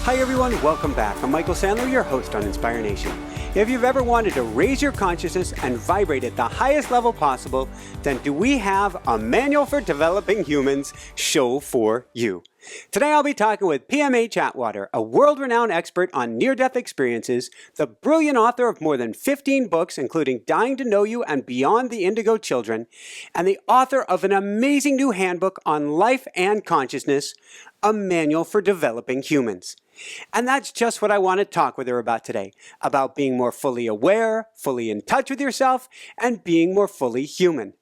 Hi everyone, welcome back. I'm Michael Sandler, your host on Inspire Nation. If you've ever wanted to raise your consciousness and vibrate at the highest level possible, then do we have a Manual for Developing Humans show for you. Today I'll be talking with PMH Atwater, a world-renowned expert on near-death experiences, the brilliant author of more than 15 books, including Dying to Know You and Beyond the Indigo Children, and the author of an amazing new handbook on life and consciousness, a Manual for Developing Humans. And that's just what I want to talk with her about today, about being more fully aware, fully in touch with yourself, and being more fully human.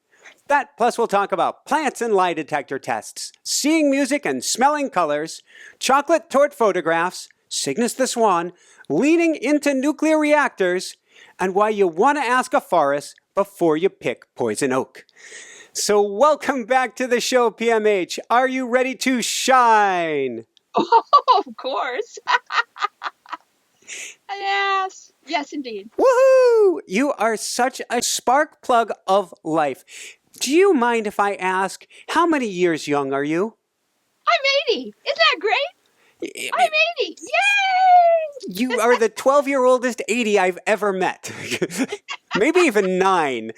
That plus we'll talk about plants and lie detector tests, seeing music and smelling colors, chocolate torte photographs, Cygnus the Swan, leaning into nuclear reactors, and why you want to ask a forest before you pick poison oak. So welcome back to the show, PMH. Are you ready to shine? Oh, of course. Yes. Yes, indeed. Woohoo! You are such a spark plug of life. Do you mind if I ask, how many years young are you? I'm 80. Isn't that great? I'm 80. Yay! You are the 12-year-oldest 80 I've ever met. Maybe even 9.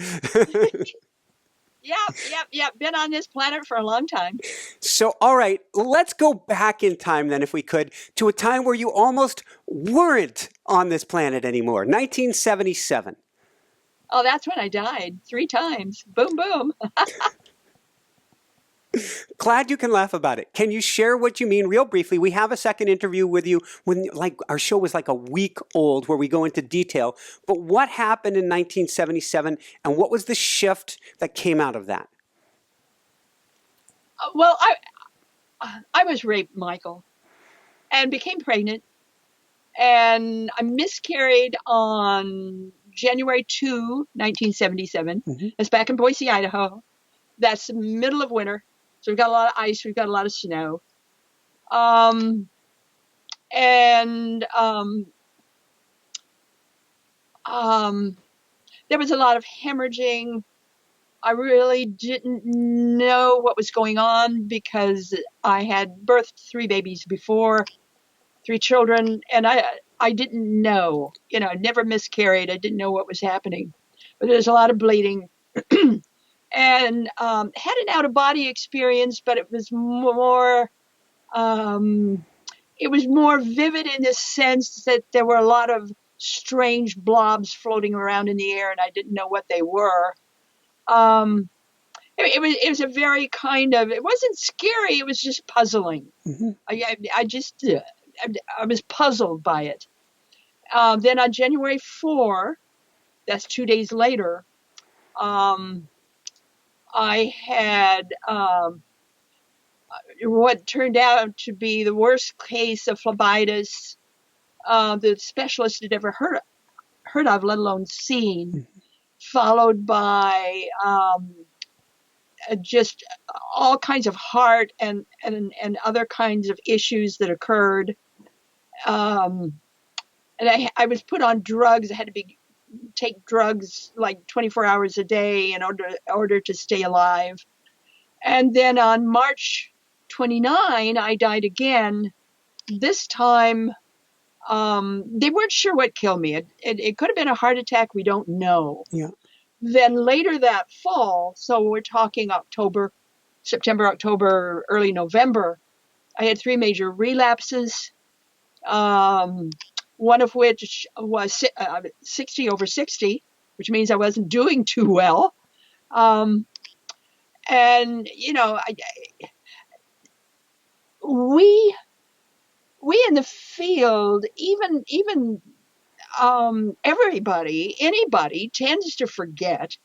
Yep. Been on this planet for a long time. So, all right, let's go back in time then, if we could, to a time where you almost weren't on this planet anymore, 1977. Oh, that's when I died 3 times. Boom, boom. Glad you can laugh about it. Can you share what you mean real briefly? We have a second interview with you when our show was like a week old where we go into detail. But what happened in 1977 and what was the shift that came out of that? Well, I was raped, Michael, and became pregnant. And I miscarried on January 2, 1977. Mm-hmm. It's back in Boise, Idaho. That's the middle of winter. So we've got a lot of ice. We've got a lot of snow. There was a lot of hemorrhaging. I really didn't know what was going on because I had birthed 3 babies before, 3 children, and I didn't know. I never miscarried. I didn't know what was happening. But there's a lot of bleeding. And had an out-of-body experience, but it was more vivid in the sense that there were a lot of strange blobs floating around in the air, and I didn't know what they were. It was a very kind of, it wasn't scary, it was just puzzling. Mm-hmm. I was puzzled by it. Then on January 4, that's 2 days later, I had what turned out to be the worst case of phlebitis the specialist had ever heard of, let alone seen, followed by just all kinds of heart and other kinds of issues that occurred. And I was put on drugs. I had to take drugs like 24 hours a day in order to stay alive. And then on March 29, I died again. This time, they weren't sure what killed me. It could have been a heart attack. We don't know. Yeah. Then later that fall, so we're talking September, October, early November, I had 3 major relapses. One of which was 60 over 60, which means I wasn't doing too well. And, we in the field, even anybody tends to forget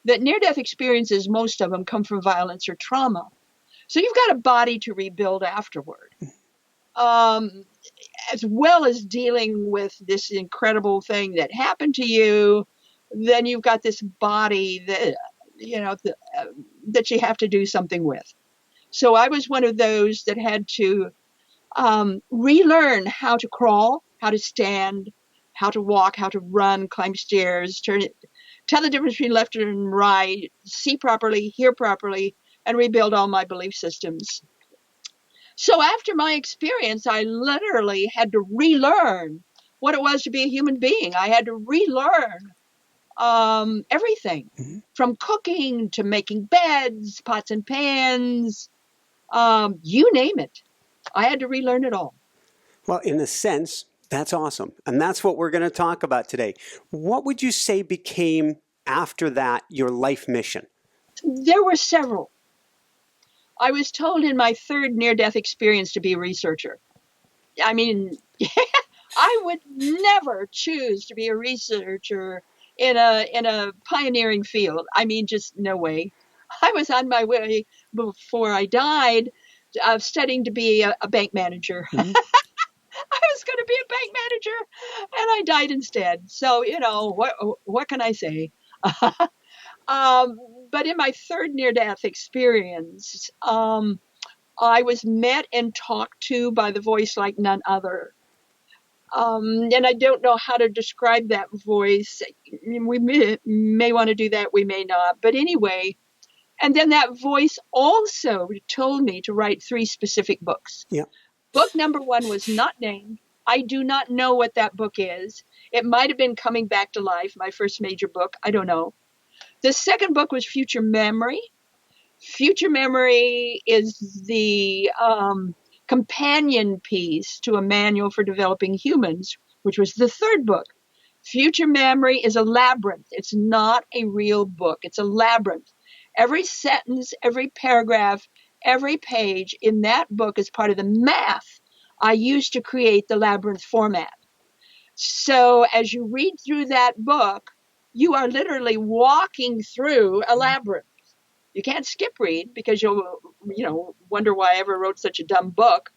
that near-death experiences, most of them come from violence or trauma. So you've got a body to rebuild afterward. As well as dealing with this incredible thing that happened to you, then you've got this body that, that you have to do something with. So I was one of those that had to relearn how to crawl, how to stand, how to walk, how to run, climb stairs, tell the difference between left and right, see properly, hear properly, and rebuild all my belief systems. So after my experience, I literally had to relearn what it was to be a human being. I had to relearn everything Mhm. from cooking to making beds, pots and pans, you name it. I had to relearn it all. Well, in a sense, that's awesome. And that's what we're going to talk about today. What would you say became, after that, your life mission? There were several. I was told in my third near-death experience to be a researcher. I mean, I would never choose to be a researcher in a pioneering field. I mean, just no way. I was on my way before I died of studying to be a bank manager. Mhm. I was going to be a bank manager, and I died instead. So what can I say? um, but in my third near-death experience, I was met and talked to by the voice like none other. And I don't know how to describe that voice. We may want to do that, we may not. But anyway, and then that voice also told me to write 3 specific books. Yeah. Book number 1 was not named. I do not know what that book is. It might have been Coming Back to Life, my first major book. I don't know. The second book was Future Memory. Future Memory is the companion piece to a manual for developing humans, which was the third book. Future Memory is a labyrinth. It's not a real book. It's a labyrinth. Every sentence, every paragraph, every page in that book is part of the math I used to create the labyrinth format. So as you read through that book, you are literally walking through a labyrinth. You can't skip read because you'll, wonder why I ever wrote such a dumb book.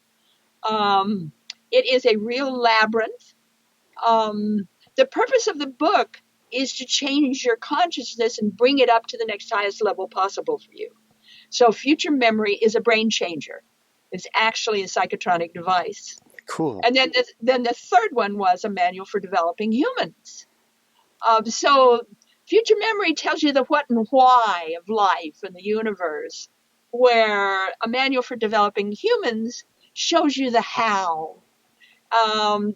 It is a real labyrinth. The purpose of the book is to change your consciousness and bring it up to the next highest level possible for you. So future memory is a brain changer. It's actually a psychotronic device. Cool. And then the third one was a manual for developing humans. So future memory tells you the what and why of life and the universe, where a manual for developing humans shows you the how. Um,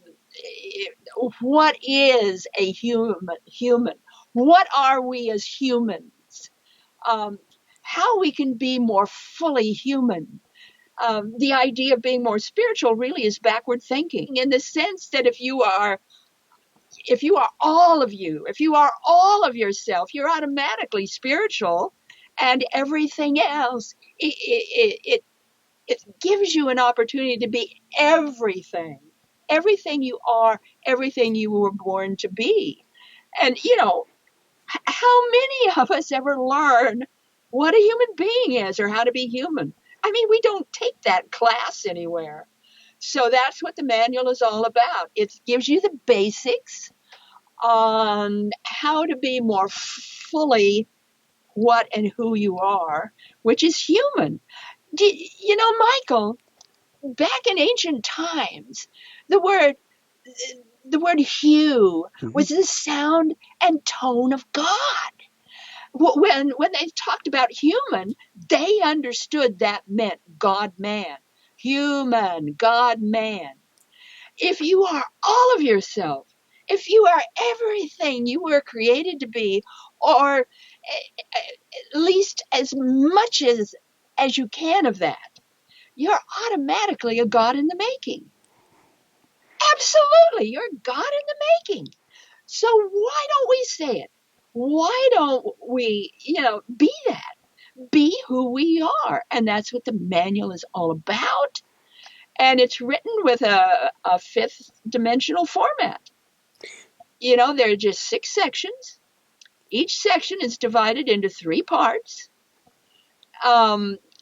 what is a human? What are we as humans? Um, how we can be more fully human. The idea of being more spiritual really is backward thinking in the sense that if you are all of you, if you are all of yourself, you're automatically spiritual, and everything else, it gives you an opportunity to be everything you are, everything you were born to be. And, how many of us ever learn what a human being is or how to be human? I mean, we don't take that class anywhere. So that's what the manual is all about. It gives you the basics on how to be more fully what and who you are, which is human. Michael, back in ancient times, the word hue Mhm. was the sound and tone of God. When they talked about human, they understood that meant God man. Human, God man. If you are all of yourself, if you are everything you were created to be, or at least as much as you can of that, you're automatically a God in the making. Absolutely, you're a God in the making. So why don't we say it? Why don't we, be that? Be who we are. And that's what the manual is all about. And it's written with a fifth dimensional format. There are just 6 sections. Each section is divided into 3 parts.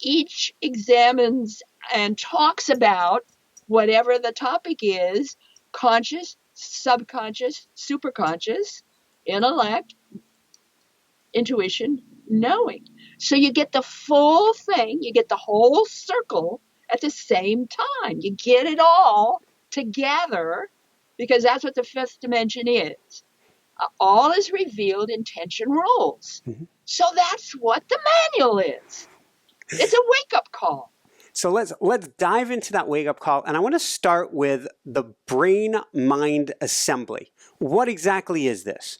Each examines and talks about whatever the topic is: conscious, subconscious, superconscious, intellect, intuition, knowing. So you get the full thing, you get the whole circle at the same time. You get it all together because that's what the 5th dimension is. All is revealed in tension rules. Mhm. So that's what the manual is. It's a wake up call. So let's dive into that wake up call, and I want to start with the brain mind assembly. What exactly is this?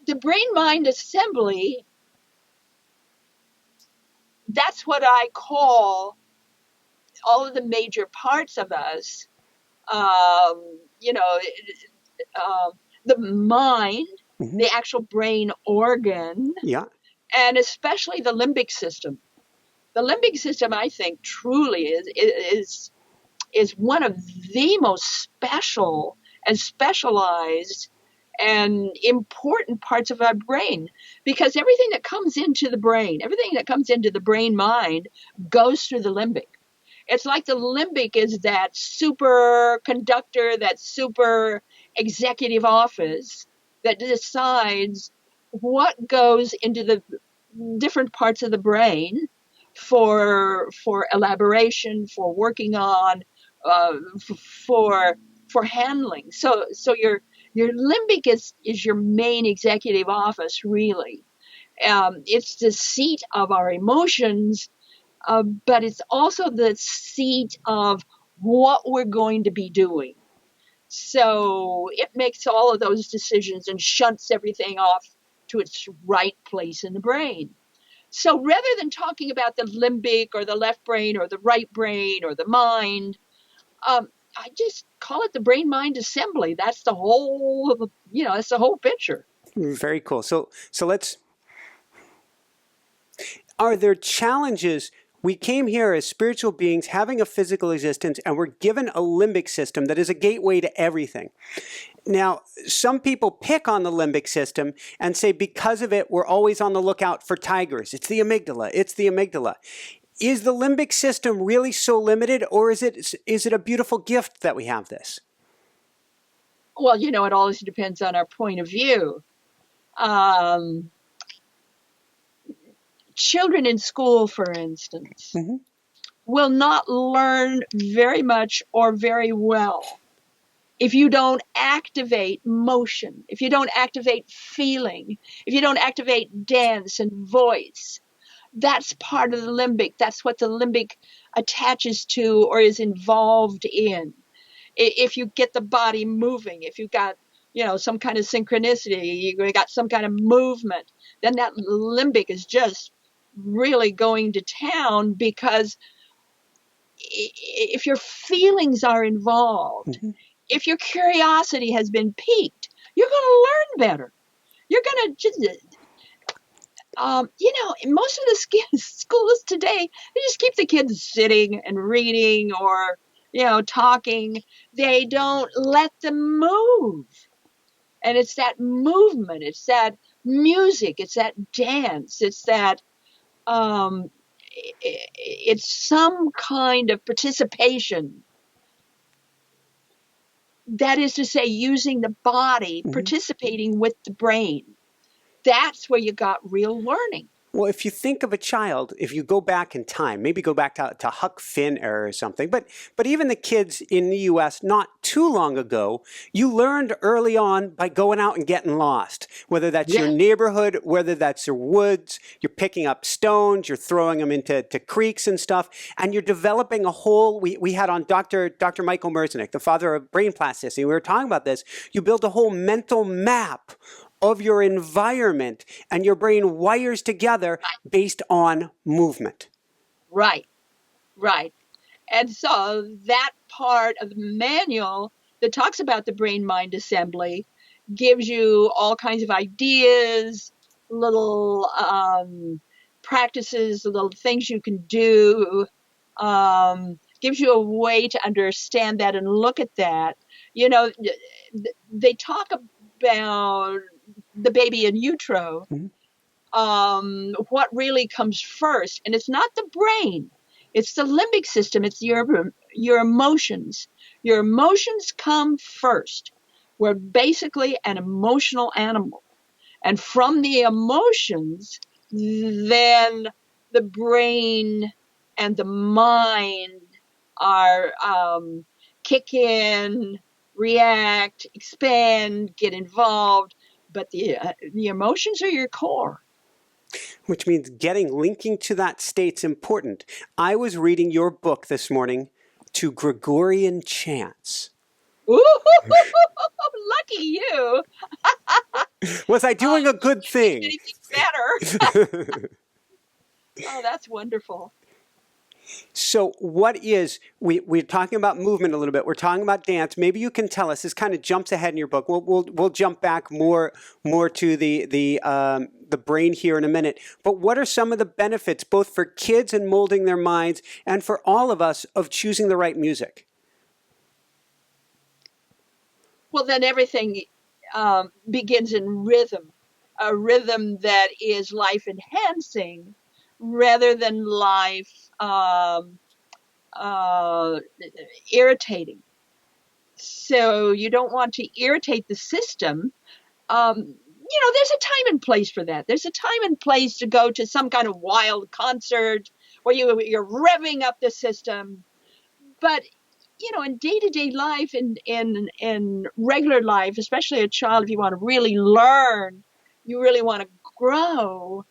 The brain mind assembly, that's what I call all of the major parts of us. Um, you know, uh, the mind, Mm-hmm. the actual brain organ, Yeah. and especially the limbic system. The limbic system, I think, truly is one of the most special and specialized and important parts of our brain, because everything that comes into the brain, everything that comes into the brain mind goes through the limbic. It's like the limbic is that super conductor, that super executive office that decides what goes into the different parts of the brain for elaboration, for working on, for handling. So your limbic is your main executive office, really. It's the seat of our emotions, but it's also the seat of what we're going to be doing. So it makes all of those decisions and shunts everything off to its right place in the brain. So rather than talking about the limbic or the left brain or the right brain or the mind, I just call it the brain mind assembly. That's the whole, that's the whole picture. Very cool. So let's. Are there challenges? We came here as spiritual beings having a physical existence, and we're given a limbic system that is a gateway to everything. Now, some people pick on the limbic system and say because of it, we're always on the lookout for tigers. It's the amygdala. It's the amygdala. Is the limbic system really so limited, or is it a beautiful gift that we have this? Well, it always depends on our point of view. Um, Children in school, for instance, Mm-hmm. will not learn very much or very well if you don't activate motion, if you don't activate feeling, if you don't activate dance and voice. That's part of the limbic. That's what the limbic attaches to or is involved in. If you get the body moving, if you've got, some kind of synchronicity, you got some kind of movement, then that limbic is just really going to town, because if your feelings are involved, Mm-hmm. if your curiosity has been piqued, you're going to learn better. You're going to just, most of the schools today, they just keep the kids sitting and reading or, talking. They don't let them move. And it's that movement, it's that music, it's that dance, it's that, it's some kind of participation. That is to say, using the body, Mm-hmm. participating with the brain. That's where you got real learning. Well, if you think of a child, if you go back in time, maybe go back to Huck Finn era or something, but even the kids in the US not too long ago, you learned early on by going out and getting lost, whether that's your Yeah. neighborhood, whether that's your woods, you're picking up stones, you're throwing them into creeks and stuff, and you're developing a whole, we had on Dr. Michael Merzenich, the father of brain plasticity, we were talking about this, you build a whole mental map of your environment, and your brain wires together based on movement. Right, right. And so that part of the manual that talks about the brain mind assembly gives you all kinds of ideas, little practices, little things you can do, gives you a way to understand that and look at that. They talk about the baby in utero, Mm-hmm. what really comes first. And it's not the brain, it's the limbic system, it's your emotions. Your emotions come first. We're basically an emotional animal. And from the emotions, then the brain and the mind are kick in, react, expand, get involved. But the emotions are your core. Which means linking to that state's important. I was reading your book this morning to Gregorian chants. Ooh, lucky you. Was I doing a good thing? Anything better. Oh, that's wonderful. So we're talking about movement a little bit. We're talking about dance. Maybe you can tell us, this kind of jumps ahead in your book. We'll jump back more to the brain here in a minute. But what are some of the benefits, both for kids and molding their minds and for all of us, of choosing the right music? Well, then everything begins in rhythm, a rhythm that is life enhancing rather than life irritating. So you don't want to irritate the system. There's a time and place for that. There's a time and place to go to some kind of wild concert where you're revving up the system. But in day-to-day life, in regular life, especially a child, if you want to really learn, you really want to grow,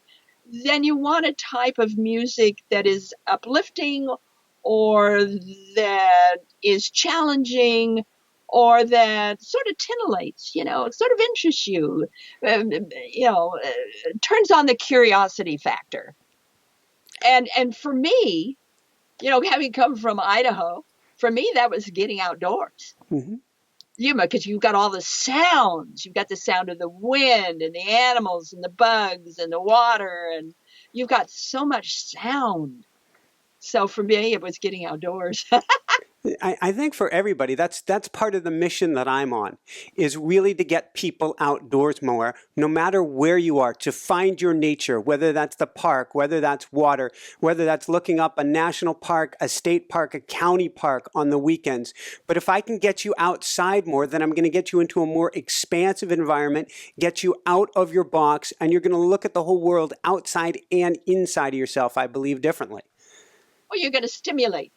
then you want a type of music that is uplifting or that is challenging or that sort of titillates, sort of interests you, turns on the curiosity factor. And for me, having come from Idaho, for me, that was getting outdoors. Mm-hmm. Because you've got all the sounds. You've got the sound of the wind and the animals and the bugs and the water, and you've got so much sound. So for me, it was getting outdoors. I think for everybody, that's part of the mission that I'm on, is really to get people outdoors more, no matter where you are, to find your nature, whether that's the park, whether that's water, whether that's looking up a national park, a state park, a county park on the weekends. But if I can get you outside more, then I'm going to get you into a more expansive environment, get you out of your box, and you're going to look at the whole world outside and inside of yourself, I believe, differently. Well, you're going to stimulate.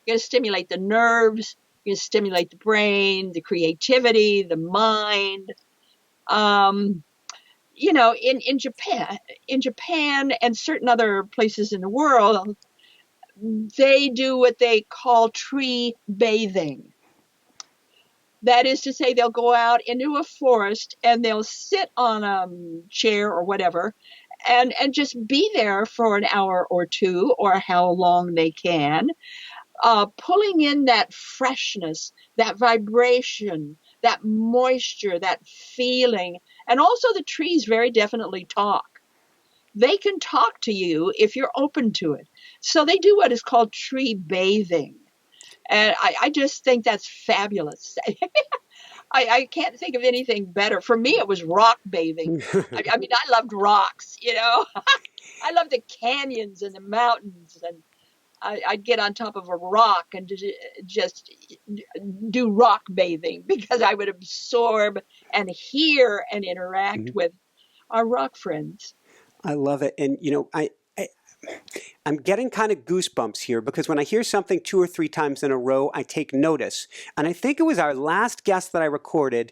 You're going to stimulate the nerves, you're going to stimulate the brain, the creativity, the mind. In Japan and certain other places in the world, they do what they call tree bathing. That is to say, they'll go out into a forest and they'll sit on a chair or whatever and just be there for an hour or two or how long they can. Pulling in that freshness, that vibration, that moisture, that feeling. And also the trees very definitely talk. They can talk to you if you're open to it. So they do what is called tree bathing. And I just think that's fabulous. I can't think of anything better. For me, it was rock bathing. I loved rocks, I loved the canyons and the mountains, and I'd get on top of a rock and just do rock bathing because I would absorb and hear and interact with our rock friends. I love it. And, I'm getting kind of goosebumps here because when I hear something 2 or 3 times in a row, I take notice. And I think it was our last guest that I recorded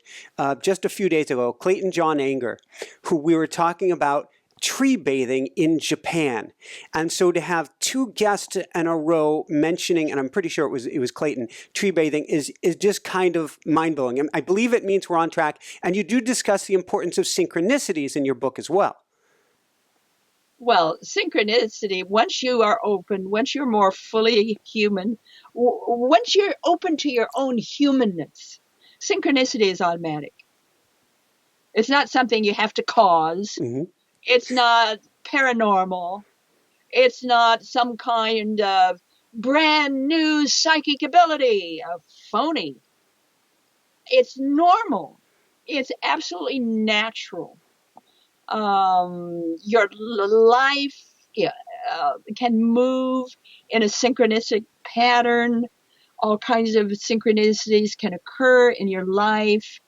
just a few days ago, Clayton John Anger, who we were talking about tree bathing in Japan. And so to have 2 guests in a row mentioning, and I'm pretty sure it was Clayton, tree bathing is just kind of mind-blowing. And I believe it means we're on track. And you do discuss the importance of synchronicities in your book as well. Well, synchronicity, once you are open, once you're more fully human, once you're open to your own humanness, synchronicity is automatic. It's not something you have to cause. Mm-hmm. It's not paranormal. It's not some kind of brand new psychic ability, a phony. It's normal. It's absolutely natural. Your life can move in a synchronistic pattern. All kinds of synchronicities can occur in your life.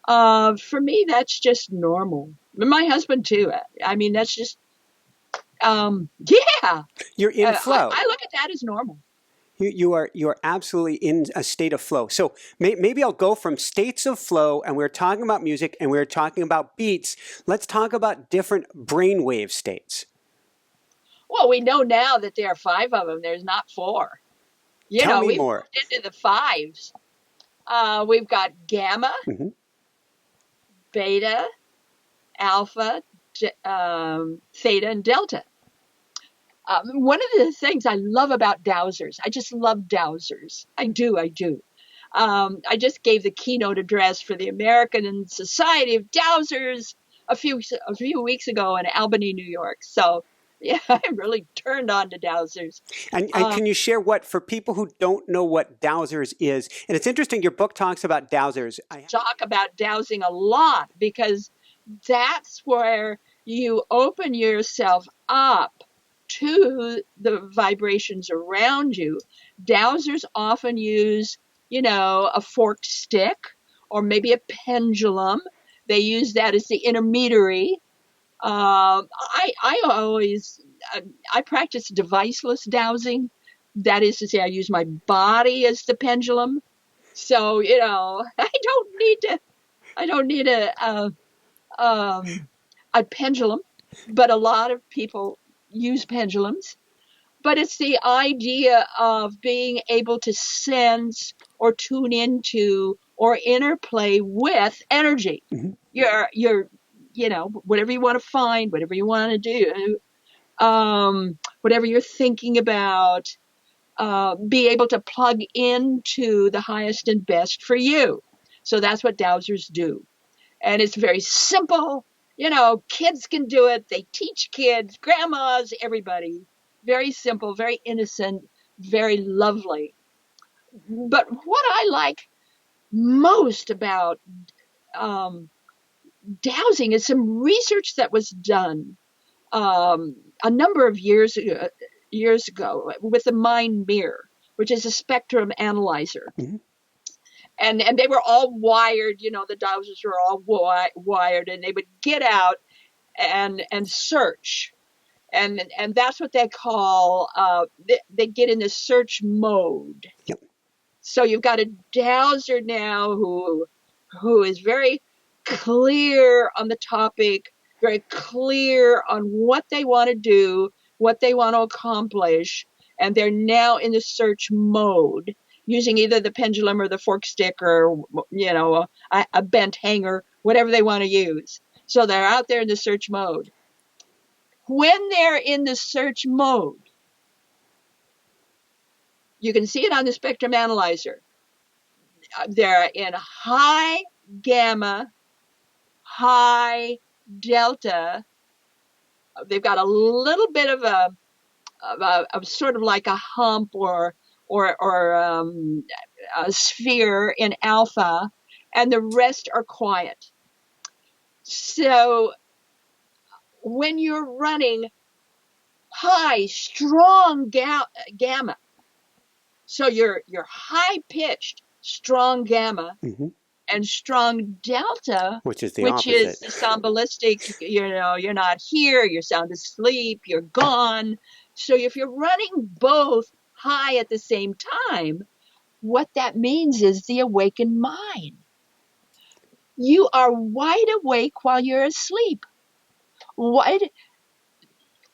For me, that's just normal. My husband too. That's just, yeah. You're in flow. I look at that as normal. You are absolutely in a state of flow. So maybe I'll go from states of flow, and we're talking about music and we're talking about beats. Let's talk about different brainwave states. Well, we know now that there are 5 of them. There's not 4. Tell me We've more. moved into the 5s. We've got gamma, Mm-hmm. beta, alpha, theta, and delta. One of the things I love about dowsers, I just love dowsers. I do. I just gave the keynote address for the American Society of Dowsers a few weeks ago in Albany, New York. So, yeah, I'm really turned on to dowsers. And can you share what, for people who don't know what dowsers is, and it's interesting, your book talks about dowsers. Talk about dowsing a lot because that's where you open yourself up to the vibrations around you. Dowsers often use, a forked stick or maybe a pendulum. They use that as the intermediary. I practice deviceless dowsing. That is to say, I use my body as the pendulum. So I don't need a pendulum, but a lot of people use pendulums. But it's the idea of being able to sense or tune into or interplay with energy. Mm-hmm. You're whatever you want to find, whatever you want to do, whatever you're thinking about, be able to plug into the highest and best for you. So that's what dowsers do. And it's very simple. Kids can do it. They teach kids, grandmas, everybody. Very simple, very innocent, very lovely. But what I like most about dowsing is some research that was done a number of years ago with the mind mirror, which is a spectrum analyzer. Mm-hmm. And they were all wired, the dowsers were all wired, and they would get out and search. And that's what they call, they get in the search mode. Yep. So you've got a dowser now who is very clear on the topic, very clear on what they want to do, what they want to accomplish, and they're now in the search mode, using either the pendulum or the fork stick or, a bent hanger, whatever they want to use. So they're out there in the search mode. When they're in the search mode, you can see it on the spectrum analyzer. They're in high gamma, high delta. They've got a little bit of a sort of like a hump or a sphere in alpha, and the rest are quiet. So when you're running high, strong gamma, so you're high pitched, strong gamma, Mm-hmm. and strong delta, Which is the which opposite. is the sombalistic. You're not here, you're sound asleep, you're gone. So if you're running both high at the same time, what that means is the awakened mind. You are wide awake while you're asleep. Let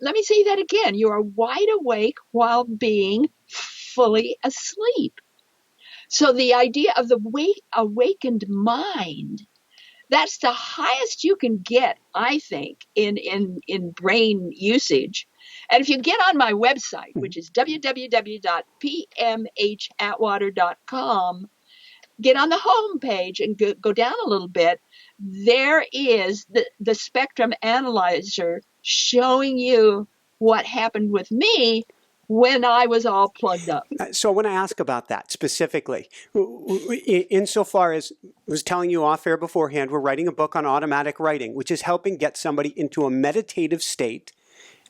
me say that again. You are wide awake while being fully asleep. So the idea of the awakened mind, that's the highest you can get, I think, in brain usage. And if you get on my website, which is www.pmhatwater.com, get on the home page and go down a little bit, there is the spectrum analyzer showing you what happened with me when I was all plugged up. So I want to ask about that specifically. Insofar as I was telling you off air beforehand, we're writing a book on automatic writing, which is helping get somebody into a meditative state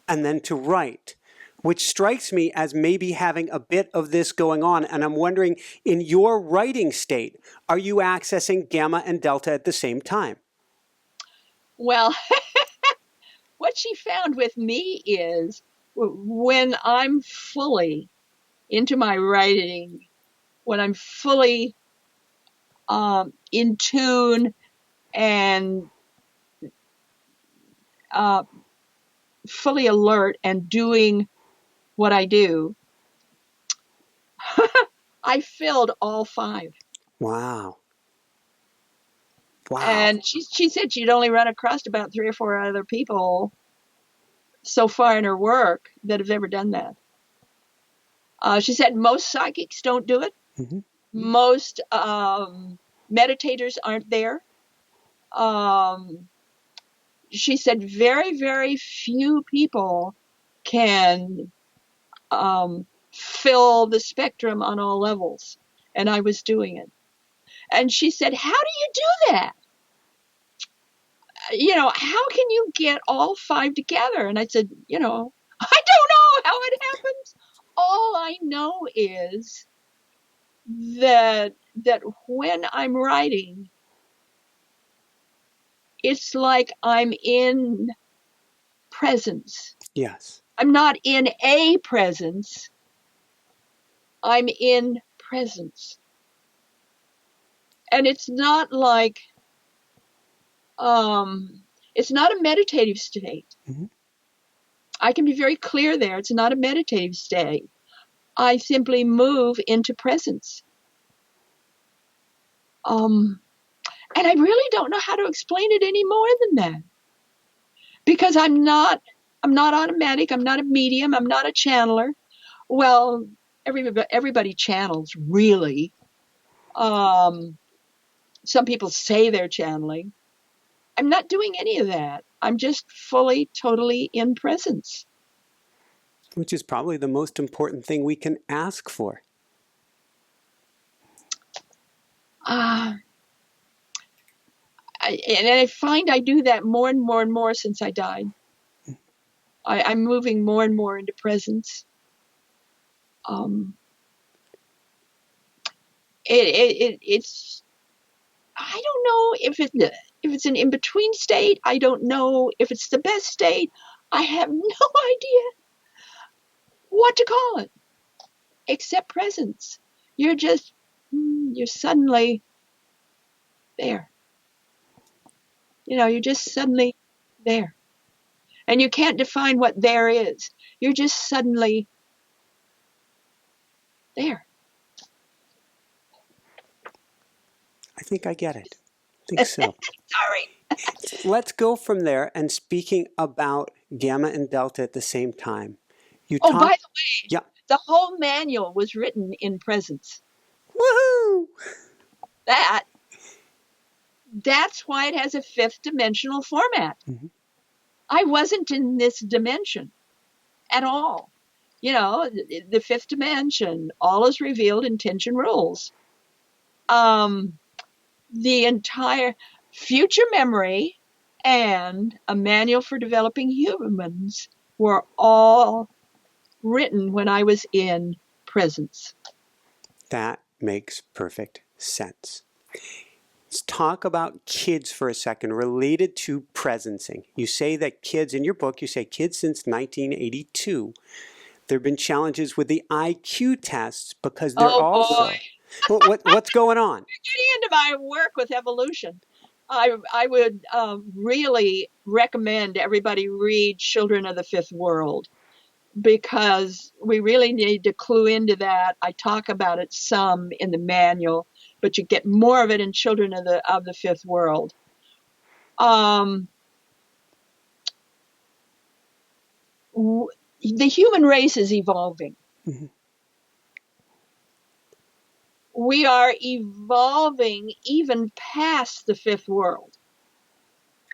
and then to write, which strikes me as maybe having a bit of this going on. And I'm wondering, in your writing state, are you accessing gamma and delta at the same time? Well, what she found with me is when I'm fully into my writing when I'm fully in tune and fully alert and doing what I do. I filled all 5. Wow. Wow. And she said she'd only run across about 3 or 4 other people so far in her work that have ever done that. She said most psychics don't do it. Mm-hmm. Most meditators aren't there. She said very, very few people can fill the spectrum on all levels. And I was doing it. And she said, how do you do that? How can you get all 5 together? And I said, I don't know how it happens. All I know is that when I'm writing, it's like I'm in presence. Yes. I'm not in a presence. I'm in presence. And it's not like, it's not a meditative state. Mm-hmm. I can be very clear there. It's not a meditative state. I simply move into presence. And I really don't know how to explain it any more than that. Because I'm not automatic. I'm not a medium. I'm not a channeler. Well, everybody channels, really. Some people say they're channeling. I'm not doing any of that. I'm just fully, totally in presence. Which is probably the most important thing we can ask for. And I find I do that more and more and more since I died. I'm moving more and more into presence. It's I don't know if it's an in-between state. I don't know if it's the best state. I have no idea what to call it except presence. You're suddenly there. You're just suddenly there. And you can't define what there is. You're just suddenly there. I think I get it. I think so. Sorry. Let's go from there. And speaking about gamma and delta at the same time. By the way, yeah. The whole manual was written in presence. Woohoo! That's why it has a 5th dimensional format. Mm-hmm. I wasn't in this dimension at all. The 5th dimension, all is revealed, intention rules. The entire future memory and a manual for developing humans were all written when I was in presence. That makes perfect sense. Let's talk about kids for a second related to presencing. You say that kids, in your book, you say kids since 1982. There have been challenges with the IQ tests because they're also... What's going on? Getting into my work with evolution, I would really recommend everybody read Children of the Fifth World, because we really need to clue into that. I talk about it some in the manual, but you get more of it in Children of the Fifth World. The human race is evolving. Mm-hmm. We are evolving even past the fifth world.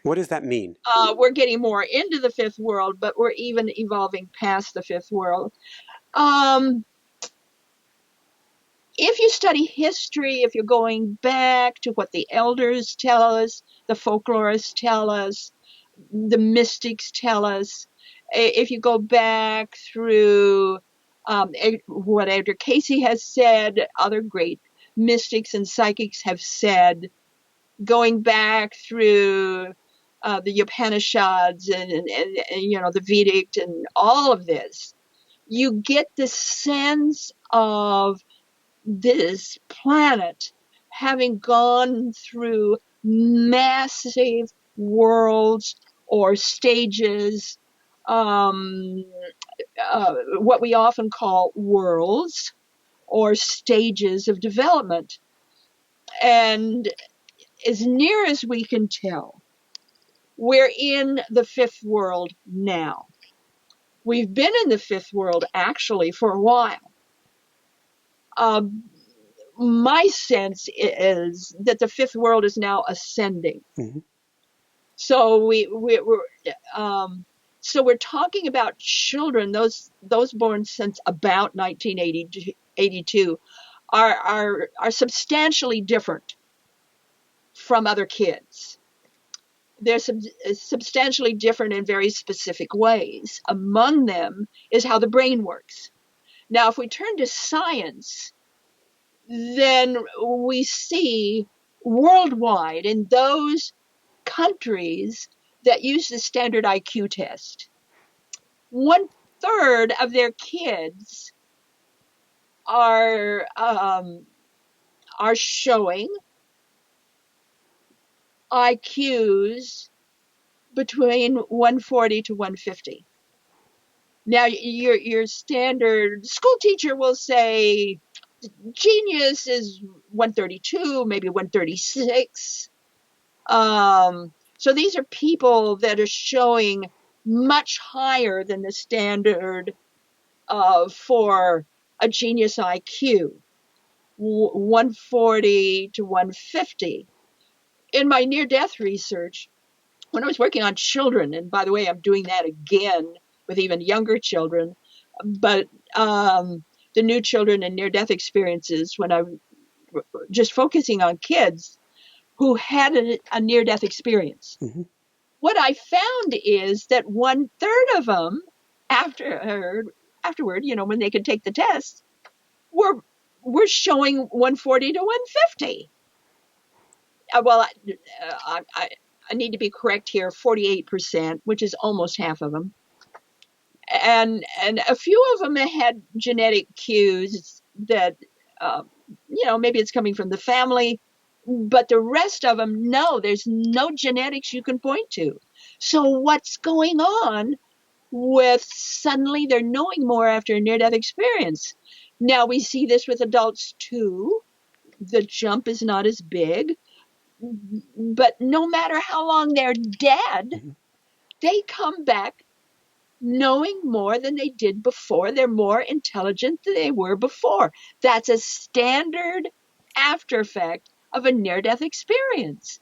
What does that mean? We're getting more into the fifth world, but we're even evolving past the fifth world. If you study history, if you're going back to what the elders tell us, the folklorists tell us, the mystics tell us, if you go back through what Edgar Casey has said, other great mystics and psychics have said, going back through the Upanishads and the Vedic and all of this, you get the sense of this planet having gone through massive worlds or stages, what we often call worlds or stages of development. And as near as we can tell, we're in the fifth world now. We've been in the fifth world actually for a while. My sense is that the fifth world is now ascending. Mm-hmm. So we're talking about children, those born since about 1982 are substantially different from other kids. They're substantially different in very specific ways. Among them is how the brain works. Now, if we turn to science, then we see worldwide in those countries that use the standard IQ test, 1/3 of their kids are showing IQs between 140 to 150. Now, your standard school teacher will say genius is 132, maybe 136. So these are people that are showing much higher than the standard for a genius IQ, 140 to 150. In my near-death research, when I was working on children, and by the way, I'm doing that again with even younger children, but the new children and near-death experiences, when I'm just focusing on kids who had a near-death experience. Mm-hmm. What I found is that 1/3 of them, afterward, when they could take the test, were showing 140 to 150. Well, I need to be correct here, 48%, which is almost half of them. And a few of them had genetic cues that, maybe it's coming from the family, but the rest of them, no, there's no genetics you can point to. So what's going on with suddenly they're knowing more after a near-death experience? Now we see this with adults too. The jump is not as big, but no matter how long they're dead, Mm-hmm. they come back knowing more than they did before. They're more intelligent than they were before. That's a standard after effect of a near-death experience.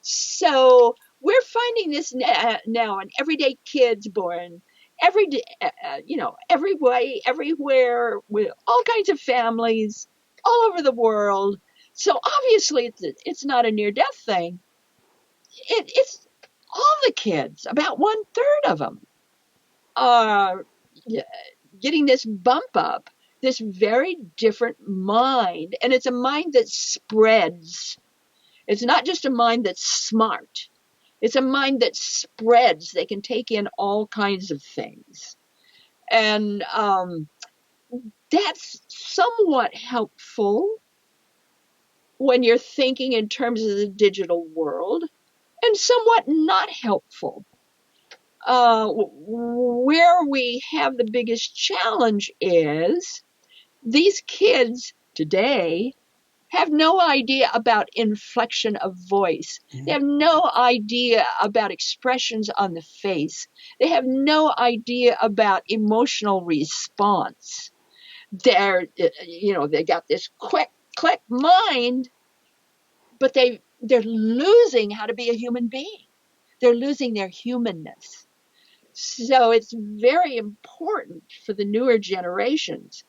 So we're finding this now in everyday kids born every day, every way, everywhere, with all kinds of families all over the world. So obviously it's not a near-death thing. It's all the kids, about 1/3 of them, are getting this bump up, this very different mind. And it's a mind that spreads. It's not just a mind that's smart. It's a mind that spreads. They can take in all kinds of things. And that's somewhat helpful when you're thinking in terms of the digital world, and somewhat not helpful. Where we have the biggest challenge is these kids today have no idea about inflection of voice. Mm-hmm. They have no idea about expressions on the face. They have no idea about emotional response. They got this quick click mind, but they're losing how to be a human being. They're losing their humanness. So it's very important for the newer generations.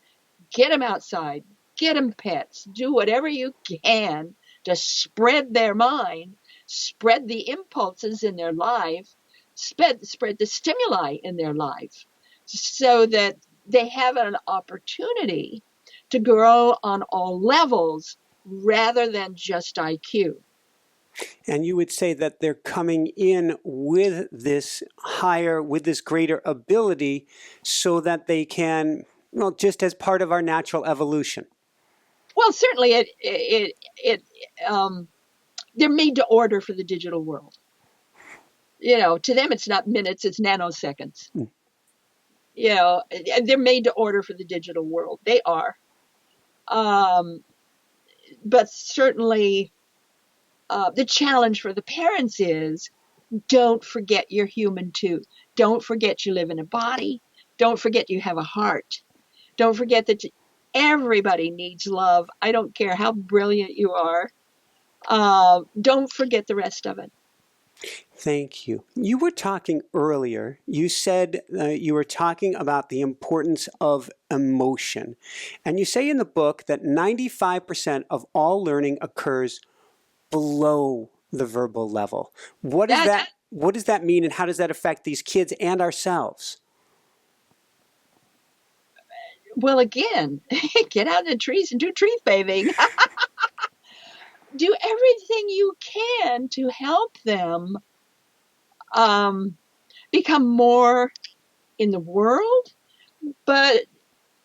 Get them outside, get them pets, do whatever you can to spread their mind, spread the impulses in their life, spread the stimuli in their life, so that they have an opportunity to grow on all levels rather than just IQ. And you would say that they're coming in with this greater ability so that they can Well, just as part of our natural evolution. Well, certainly they're made to order for the digital world. To them, it's not minutes, it's nanoseconds. Mm. They're made to order for the digital world. They are. But certainly, the challenge for the parents is, don't forget you're human too. Don't forget you live in a body. Don't forget you have a heart. Don't forget that everybody needs love. I don't care how brilliant you are. Don't forget the rest of it. Thank you. You were talking earlier, you said you were talking about the importance of emotion. And you say in the book that 95% of all learning occurs below the verbal level. What does that mean, and how does that affect these kids and ourselves? Well, again, get out in the trees and do tree bathing. Do everything you can to help them become more in the world. But,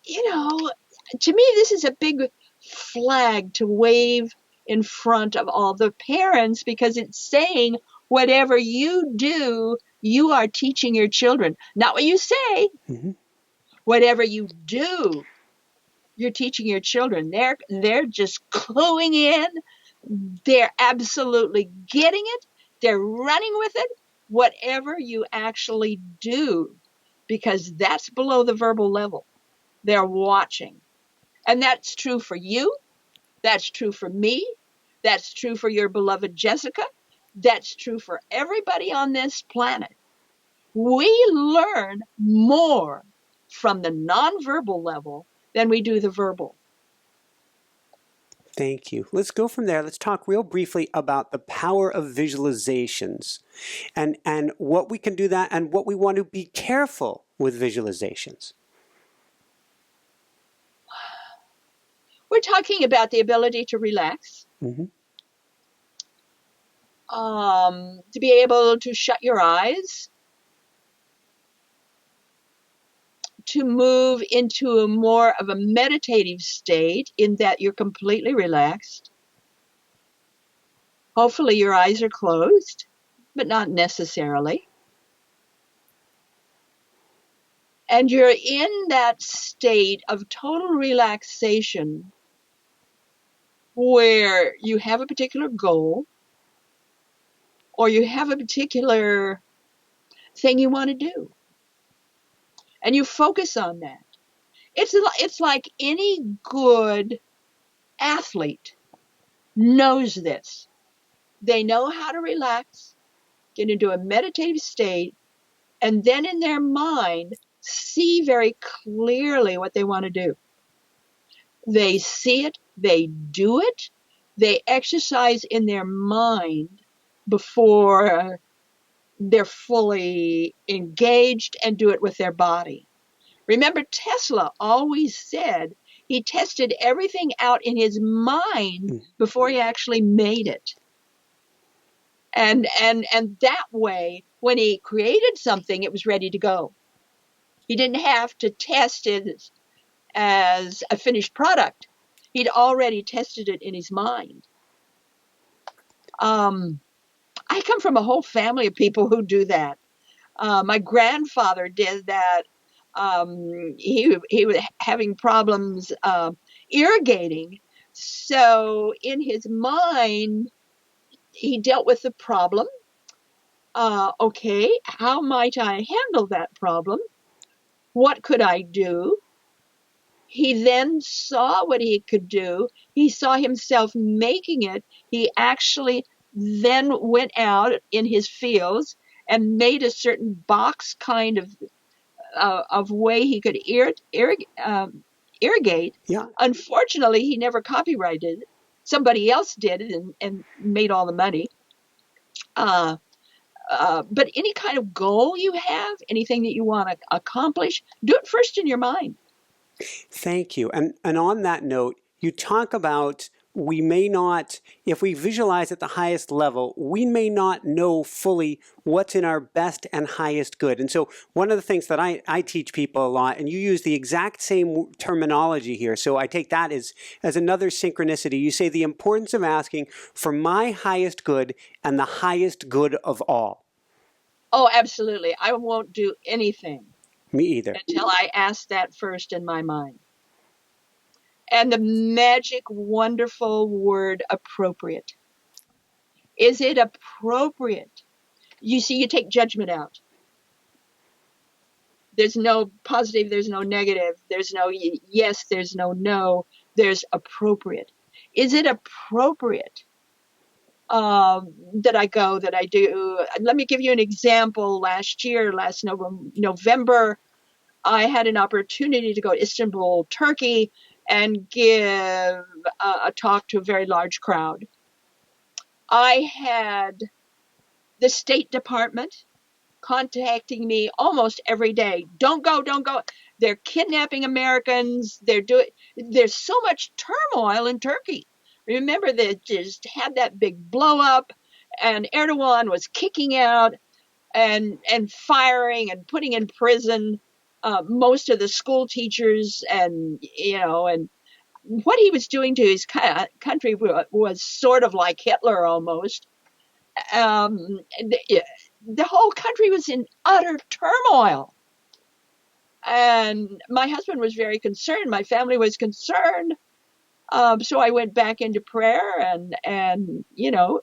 to me, this is a big flag to wave in front of all the parents, because it's saying whatever you do, you are teaching your children. Not what you say. Mm-hmm. Whatever you do, you're teaching your children. They're just cluing in. They're absolutely getting it. They're running with it. Whatever you actually do, because that's below the verbal level. They're watching. And that's true for you. That's true for me. That's true for your beloved Jessica. That's true for everybody on this planet. We learn more from the nonverbal level than we do the verbal. Thank you. Let's go from there. Let's talk real briefly about the power of visualizations and what we can do that and what we want to be careful with visualizations. We're talking about the ability to relax, Mm-hmm. To be able to shut your eyes, to move into a more of a meditative state in that you're completely relaxed. Hopefully your eyes are closed, but not necessarily. And you're in that state of total relaxation where you have a particular goal or you have a particular thing you want to do. And you focus on that. It's like any good athlete knows this. They know how to relax, get into a meditative state, and then in their mind see very clearly what they want to do. They see it, they do it, they exercise in their mind before they're fully engaged and do it with their body. Remember, Tesla always said he tested everything out in his mind before he actually made it. And that way, when he created something, it was ready to go. He didn't have to test it as a finished product. He'd already tested it in his mind. I come from a whole family of people who do that. My grandfather did that. He was having problems irrigating. So in his mind, he dealt with the problem. Okay, how might I handle that problem? What could I do? He then saw what he could do. He saw himself making it. He actually then went out in his fields and made a certain box kind of way he could irrigate. Yeah. Unfortunately, he never copyrighted it. Somebody else did it and made all the money. But any kind of goal you have, anything that you want to accomplish, do it first in your mind. Thank you. And on that note, you talk about we may not, if we visualize at the highest level, we may not know fully what's in our best and highest good. And so one of the things that I teach people a lot, and you use the exact same terminology here, so I take that as another synchronicity. You say the importance of asking for my highest good and the highest good of all. Oh, absolutely. I won't do anything. Me either. Until I ask that first in my mind. And the magic, wonderful word appropriate. Is it appropriate? You see, you take judgment out. There's no positive, there's no negative, there's no yes, there's no no, there's appropriate. Is it appropriate that I go, that I do? Let me give you an example. Last November, I had an opportunity to go to Istanbul, Turkey, and give a talk to a very large crowd. I had the State Department contacting me almost every day. Don't go, don't go. They're kidnapping Americans. There's so much turmoil in Turkey. Remember, they just had that big blow up, and Erdogan was kicking out and firing and putting in prison most of the school teachers, and what he was doing to his country was sort of like Hitler almost. The whole country was in utter turmoil. And my husband was very concerned. My family was concerned. So I went back into prayer and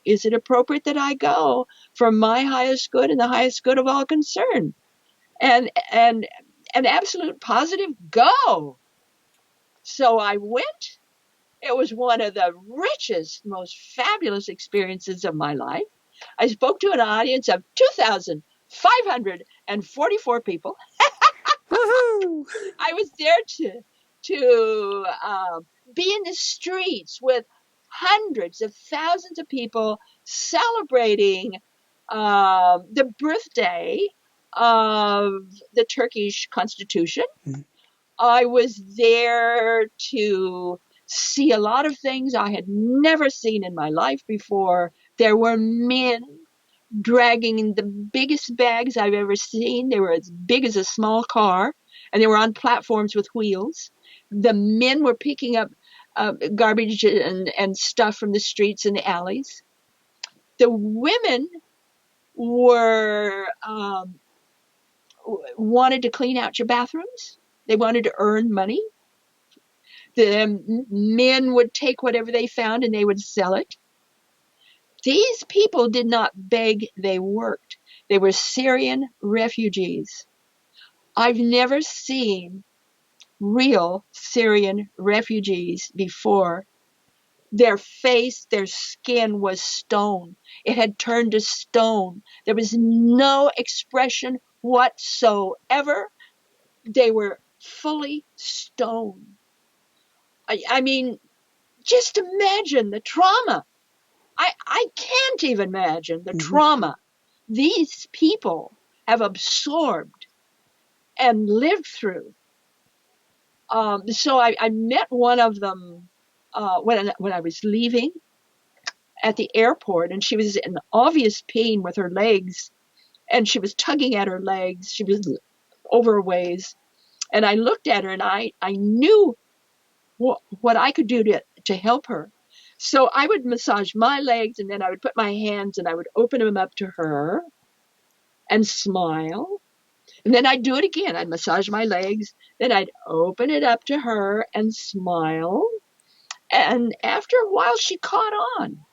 is it appropriate that I go for my highest good and the highest good of all concerned? And an absolute positive go. So I went. It was one of the richest, most fabulous experiences of my life. I spoke to an audience of 2,544 people. I was there to be in the streets with hundreds of thousands of people celebrating the birthday of the Turkish Constitution. Mm-hmm. I was there to see a lot of things I had never seen in my life before. There were men dragging the biggest bags I've ever seen. They were as big as a small car, and they were on platforms with wheels. The men were picking up garbage and stuff from the streets and the alleys. The women were wanted to clean out your bathrooms. They wanted to earn money. The men would take whatever they found and they would sell it. These people did not beg, they worked. They were Syrian refugees. I've never seen real Syrian refugees before. Their face, their skin was stone. It had turned to stone. There was no expression whatsoever. They were fully stone. I mean, just imagine the trauma. I can't even imagine the trauma these people have absorbed and lived through. So I met one of them when I was leaving at the airport, and she was in obvious pain with her legs, and she was tugging at her legs. She was over a ways, and I looked at her, and I knew what I could do to help her. So I would massage my legs, and then I would put my hands and I would open them up to her and smile. And then I'd do it again. I'd massage my legs, then I'd open it up to her and smile. And after a while, she caught on.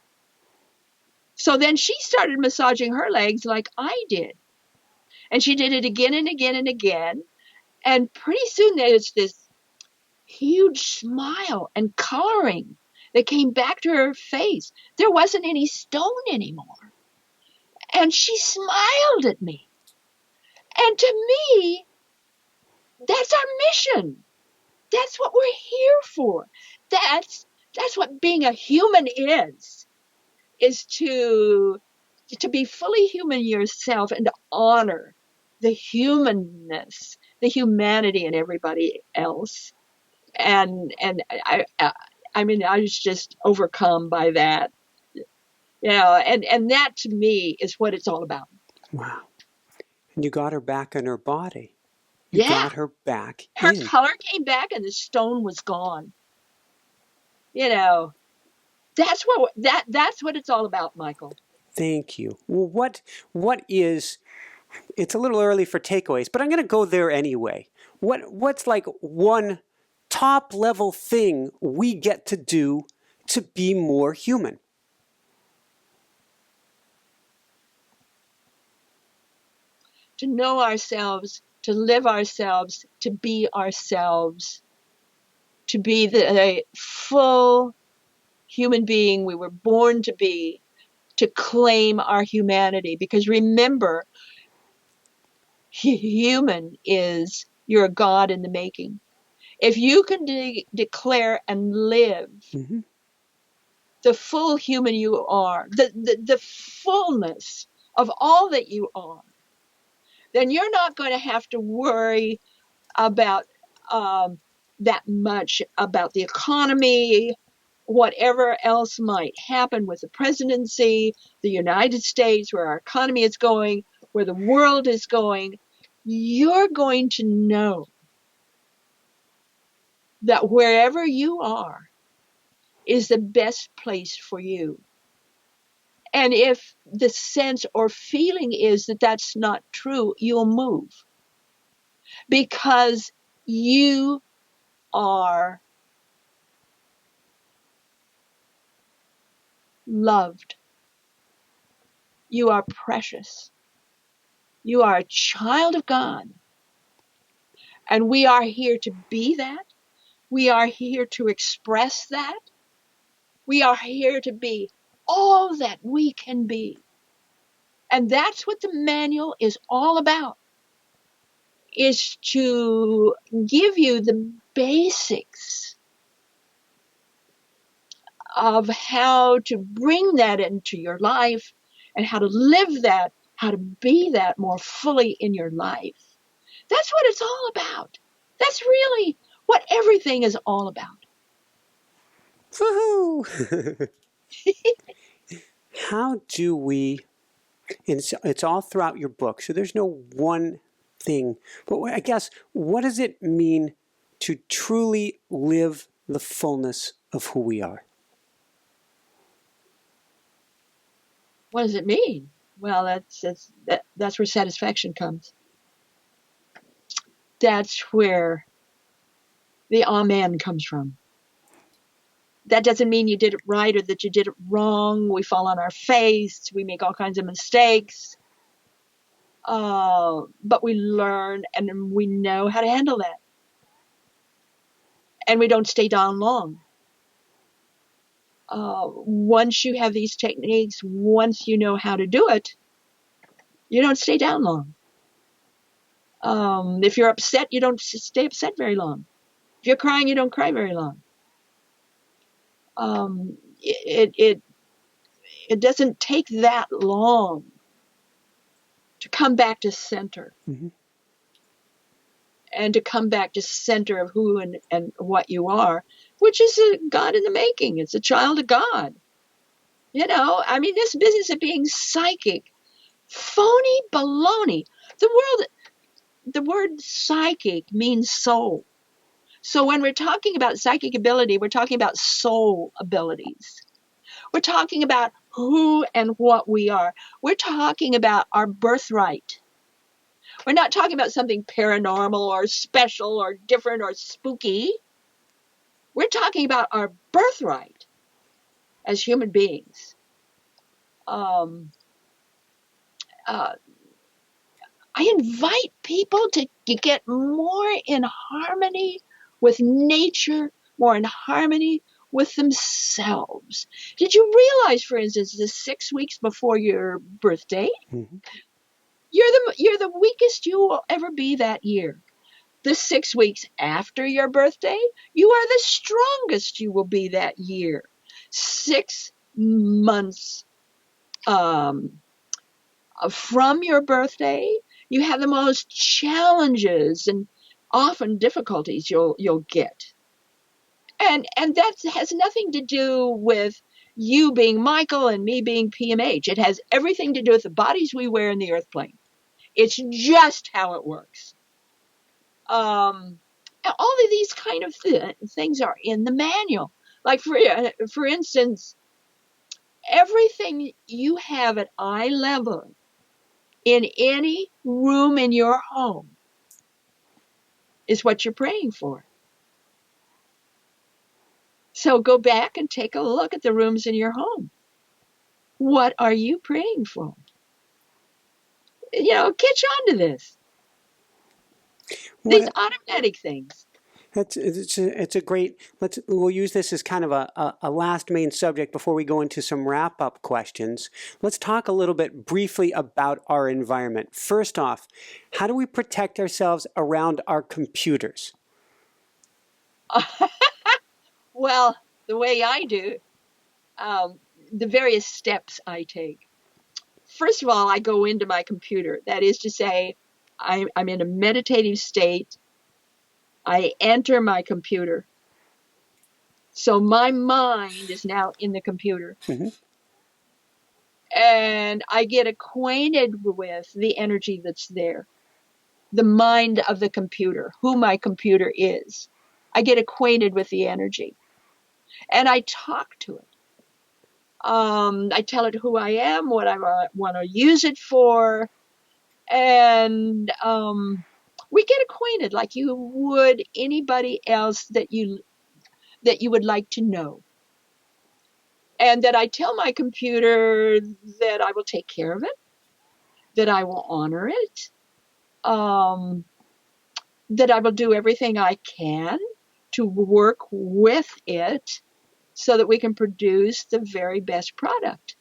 So then she started massaging her legs like I did. And she did it again and again and again. And pretty soon there's this huge smile and coloring that came back to her face. There wasn't any stone anymore. And she smiled at me. And to me, that's our mission. That's what we're here for. That's what being a human is to be fully human yourself and to honor the humanness, the humanity in everybody else. And I mean, I was just overcome by that. And that to me is what it's all about. Wow. And you got her back in her body. You Yeah. got her back Her in. color came back and the stone was gone. You know, that's what it's all about, Michael. Thank you. Well, what is, it's a little early for takeaways, but I'm going to go there anyway. What's like one top level thing we get to do to be more human? To know ourselves, to live ourselves, to be ourselves, to be the full human being we were born to be, to claim our humanity. Because remember, human is, you're a God in the making. If you can declare and live Mm-hmm. the full human you are, the fullness of all that you are, then you're not going to have to worry about that much about the economy, whatever else might happen with the presidency, the United States, where our economy is going, where the world is going. You're going to know that wherever you are is the best place for you. And if the sense or feeling is that that's not true, you'll move because you are loved. You are precious. You are a child of God. And we are here to be that. We are here to express that. We are here to be all that we can be. And that's what the manual is all about, is to give you the basics of how to bring that into your life and how to live that, how to be that more fully in your life. That's what it's all about. That's really what everything is all about. Woohoo! How do we, and it's all throughout your book, so there's no one thing, but I guess, what does it mean to truly live the fullness of who we are? What does it mean? Well, that's where satisfaction comes. That's where the amen comes from. That doesn't mean you did it right or that you did it wrong. We fall on our face. We make all kinds of mistakes. But we learn and we know how to handle that. And we don't stay down long. Once you have these techniques, once you know how to do it, you don't stay down long. If you're upset, you don't stay upset very long. If you're crying, you don't cry very long. It doesn't take that long to come back to center. Mm-hmm. And to come back to center of who and what you are, which is a God in the making. It's a child of God. I mean, this business of being psychic, phony baloney. The word psychic means soul. So when we're talking about psychic ability, we're talking about soul abilities. We're talking about who and what we are. We're talking about our birthright. We're not talking about something paranormal or special or different or spooky. We're talking about our birthright as human beings. I invite people to get more in harmony with nature, more in harmony with themselves. Did you realize, for instance, the 6 weeks before your birthday, Mm-hmm. you're the weakest you will ever be that year? The 6 weeks after your birthday, you are the strongest you will be that year. 6 months from your birthday, you have the most challenges and often difficulties you'll get. And that has nothing to do with you being Michael and me being PMH. It has everything to do with the bodies we wear in the earth plane. It's just how it works. All of these kind of things are in the manual. Like for instance, everything you have at eye level in any room in your home is what you're praying for. So go back and take a look at the rooms in your home. What are you praying for? Catch on to this. These automatic things. It's a great, we'll use this as kind of a last main subject before we go into some wrap-up questions. Let's talk a little bit briefly about our environment. First off, how do we protect ourselves around our computers? Well, the way I do, the various steps I take. First of all, I go into my computer. That is to say, I'm in a meditative state. I enter my computer. So my mind is now in the computer. Mm-hmm. And I get acquainted with the energy that's there, the mind of the computer, who my computer is. I get acquainted with the energy. And I talk to it. I tell it who I am, what I want to use it for. And we get acquainted like you would anybody else that you would like to know. And that I tell my computer that I will take care of it, that I will honor it, that I will do everything I can to work with it so that we can produce the very best product.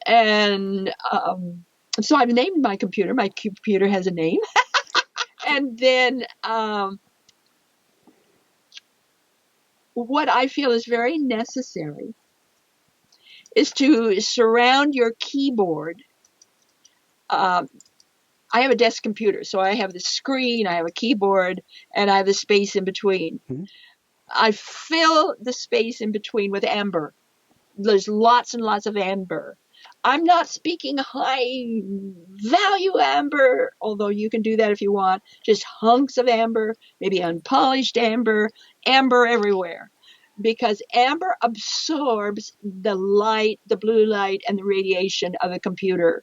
And so I've named my computer. My computer has a name. And then what I feel is very necessary is to surround your keyboard. I have a desk computer, so I have the screen, I have a keyboard, and I have the space in between. Mm-hmm. I fill the space in between with amber. There's lots and lots of amber. I'm not speaking high value amber, although you can do that if you want. Just hunks of amber, maybe unpolished amber, amber everywhere. Because amber absorbs the light, the blue light, and the radiation of the computer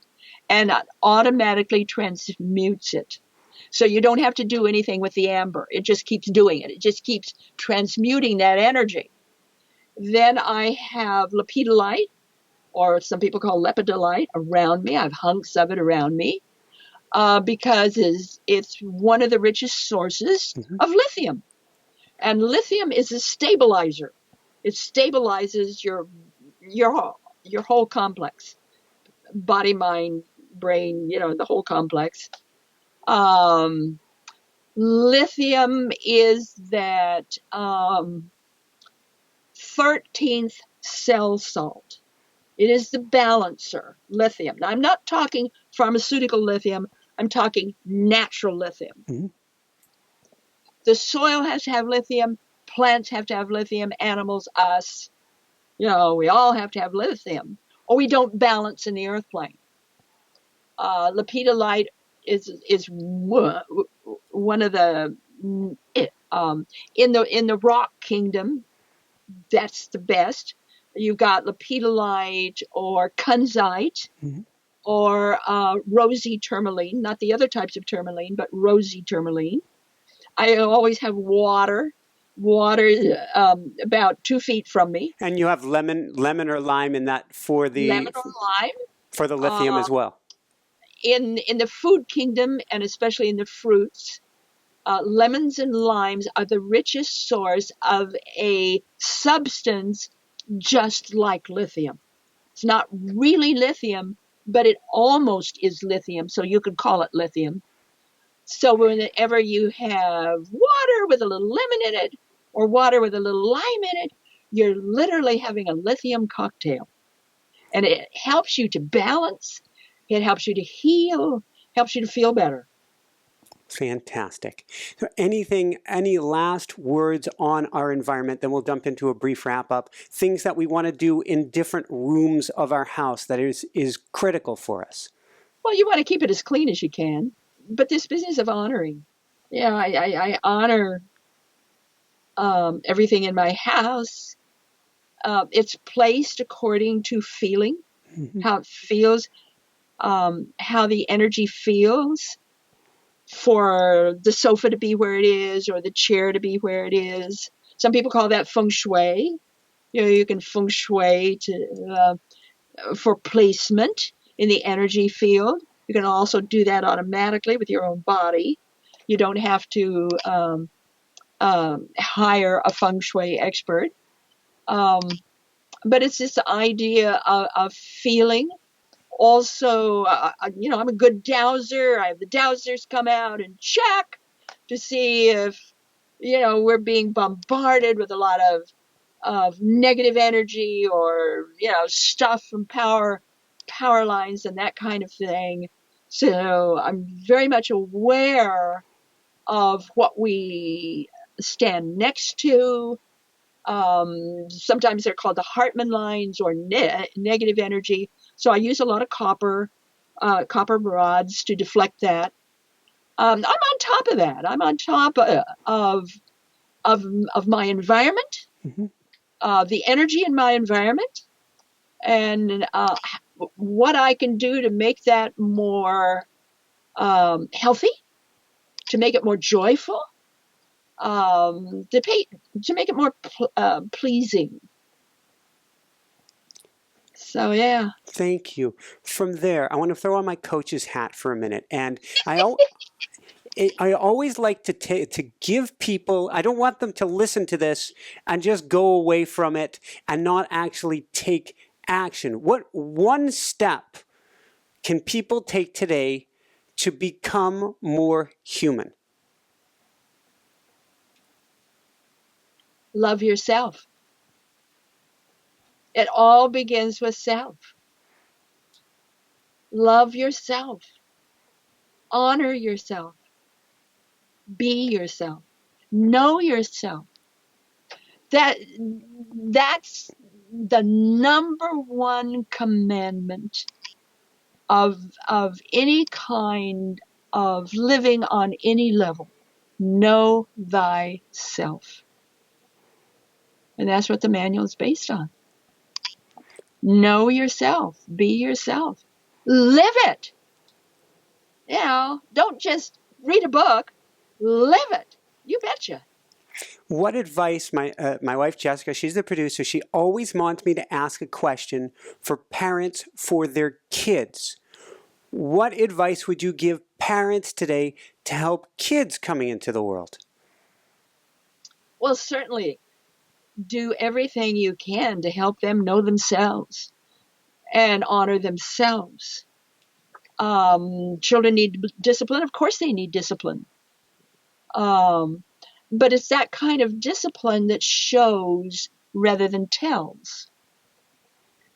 and automatically transmutes it. So you don't have to do anything with the amber. It just keeps doing it. It just keeps transmuting that energy. Then I have lepidolite, or some people call lepidolite, around me. I have hunks of it around me because it's one of the richest sources of lithium. And lithium is a stabilizer. It stabilizes your whole complex. Body, mind, brain, the whole complex. Lithium is that 13th cell salt. It is the balancer, lithium. Now, I'm not talking pharmaceutical lithium. I'm talking natural lithium. Mm-hmm. The soil has to have lithium. Plants have to have lithium. Animals, us, we all have to have lithium, or we don't balance in the earth plane. Lepidolite is one of the in the rock kingdom. That's the best. You've got lepidolite or kunzite, mm-hmm. or rosy tourmaline, not the other types of tourmaline, but rosy tourmaline. I always have water about 2 feet from me. And you have lemon or lime in that for the lemon or lime for the lithium as well. In the food kingdom, and especially in the fruits, lemons and limes are the richest source of a substance just like lithium. It's not really lithium, but it almost is lithium, so you could call it lithium. So whenever you have water with a little lemon in it, or water with a little lime in it, you're literally having a lithium cocktail. And it helps you to balance, it helps you to heal, helps you to feel better. Fantastic. So any last words on our environment? Then we'll jump into a brief wrap up. Things that we want to do in different rooms of our house that is critical for us. Well, you want to keep it as clean as you can, but this business of honoring, yeah, I honor everything in my house. It's placed according to feeling, how it feels, how the energy feels for the sofa to be where it is or the chair to be where it is. Some people call that feng shui. You can feng shui for placement in the energy field. You can also do that automatically with your own body. You don't have to hire a feng shui expert. But it's this idea of feeling. Also, I'm a good dowser. I have the dowsers come out and check to see if, we're being bombarded with a lot of negative energy or, stuff from power lines and that kind of thing. So I'm very much aware of what we stand next to. Sometimes they're called the Hartman lines or negative energy. So I use a lot of copper rods to deflect that. I'm on top of that. I'm on top of my environment, the energy in my environment, and what I can do to make that more healthy, to make it more joyful, to make it more pleasing. So, yeah. Thank you. From there, I want to throw on my coach's hat for a minute. And I always like to give people, I don't want them to listen to this and just go away from it and not actually take action. What one step can people take today to become more human? Love yourself. It all begins with self. Love yourself. Honor yourself. Be yourself. Know yourself. That's the number one commandment of any kind of living on any level. Know thyself. And that's what the manual is based on. Know yourself. Be yourself. Live it. Don't just read a book. Live it. You betcha. What advice, my wife Jessica, she's the producer, she always wants me to ask a question for parents for their kids. What advice would you give parents today to help kids coming into the world? Well, certainly do everything you can to help them know themselves and honor themselves. Children need discipline. Of course they need discipline. But it's that kind of discipline that shows rather than tells.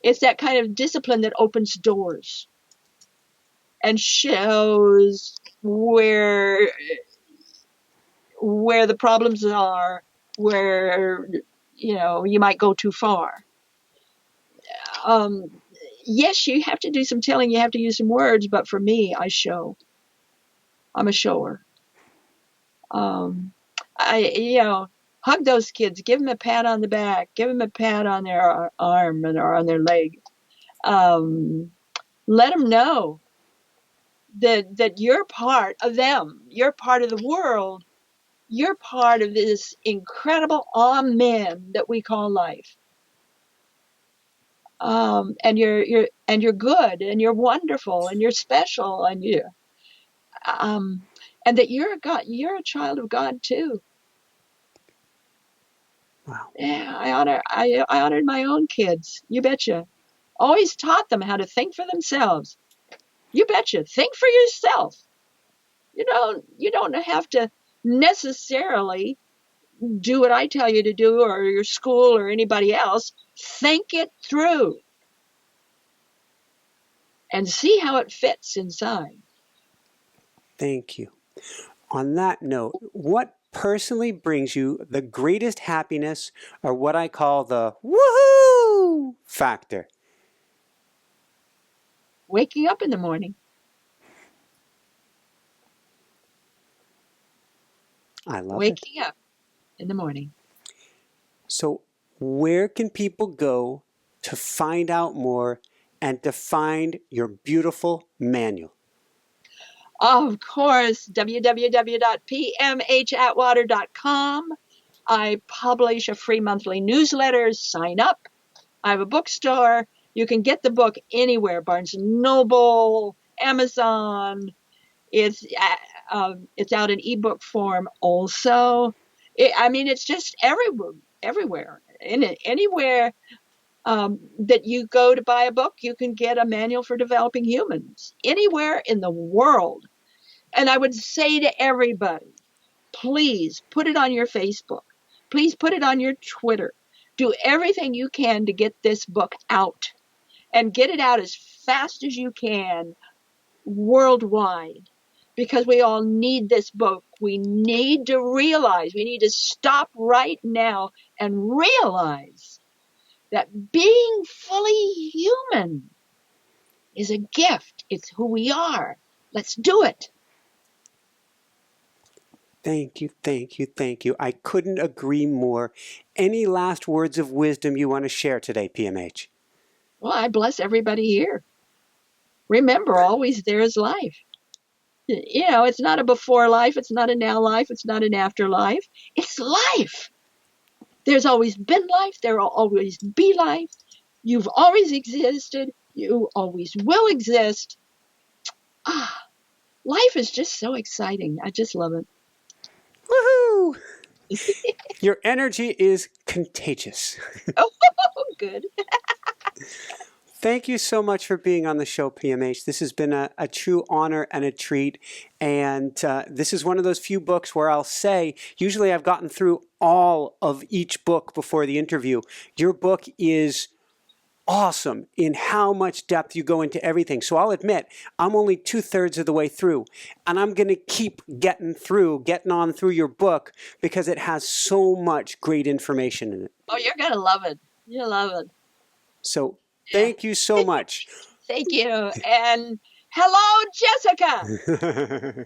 It's that kind of discipline that opens doors and shows where the problems are, where you might go too far. Yes, you have to do some telling, you have to use some words, but for me, I show. I'm a shower. Hug those kids, give them a pat on the back, give them a pat on their arm or on their leg. Let them know that you're part of them, you're part of the world, you're part of this incredible amen that we call life. And you're good, and you're wonderful, and you're special, and and that you're a child of God too. Wow. Yeah, I honored my own kids. You betcha. Always taught them how to think for themselves. You betcha. Think for yourself. You don't have to necessarily do what I tell you to do or your school or anybody else. Think it through and see how it fits inside. Thank you. On that note, what personally brings you the greatest happiness, or what I call the woohoo factor? Waking up in the morning. I love it. Waking up in the morning. So where can people go to find out more and to find your beautiful manual? Of course, www.pmhatwater.com. I publish a free monthly newsletter. Sign up. I have a bookstore. You can get the book anywhere. Barnes & Noble, Amazon. It's out in ebook form also. It's just everywhere. Anywhere that you go to buy a book, you can get a manual for developing humans. Anywhere in the world. And I would say to everybody, please put it on your Facebook. Please put it on your Twitter. Do everything you can to get this book out, and get it out as fast as you can worldwide, because we all need this book. We need to stop right now and realize that being fully human is a gift. It's who we are. Let's do it. Thank you, thank you, thank you. I couldn't agree more. Any last words of wisdom you want to share today, PMH? Well, I bless everybody here. Remember, always there is life. It's not a before life. It's not a now life. It's not an afterlife. It's life. There's always been life. There will always be life. You've always existed. You always will exist. Life is just so exciting. I just love it. Woohoo! Your energy is contagious. Oh, good. Thank you so much for being on the show, PMH. This has been a true honor and a treat. And this is one of those few books where I'll say, usually I've gotten through all of each book before the interview. Your book is awesome in how much depth you go into everything. So I'll admit, I'm only 2/3 of the way through. And I'm going to keep getting on through your book, because it has so much great information in it. Oh, you're going to love it. You'll love it. So thank you so much. Thank you. And hello, Jessica.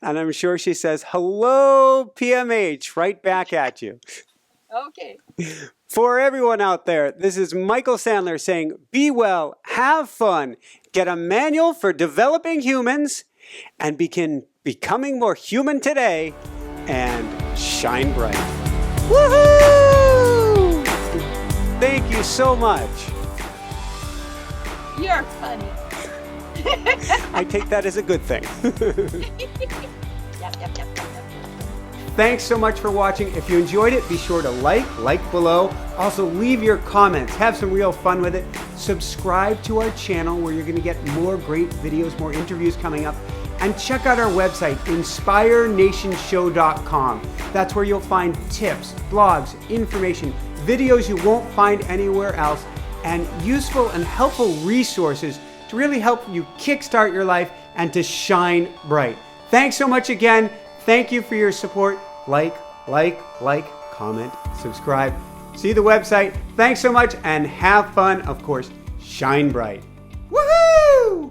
And I'm sure she says, hello, PMH, right back at you. Okay. For everyone out there, this is Michael Sandler saying, be well, have fun, get a manual for developing humans, and begin becoming more human today, and shine bright. Woohoo! Thank you so much. You're funny. I take that as a good thing. Yep. Thanks so much for watching. If you enjoyed it, be sure to like below. Also, leave your comments. Have some real fun with it. Subscribe to our channel, where you're going to get more great videos, more interviews coming up. And check out our website, inspirenationshow.com. That's where you'll find tips, blogs, information, videos you won't find anywhere else, and useful and helpful resources to really help you kickstart your life and to shine bright. Thanks so much again. Thank you for your support. Like, comment, subscribe. See the website. Thanks so much, and have fun. Of course, shine bright. Woohoo!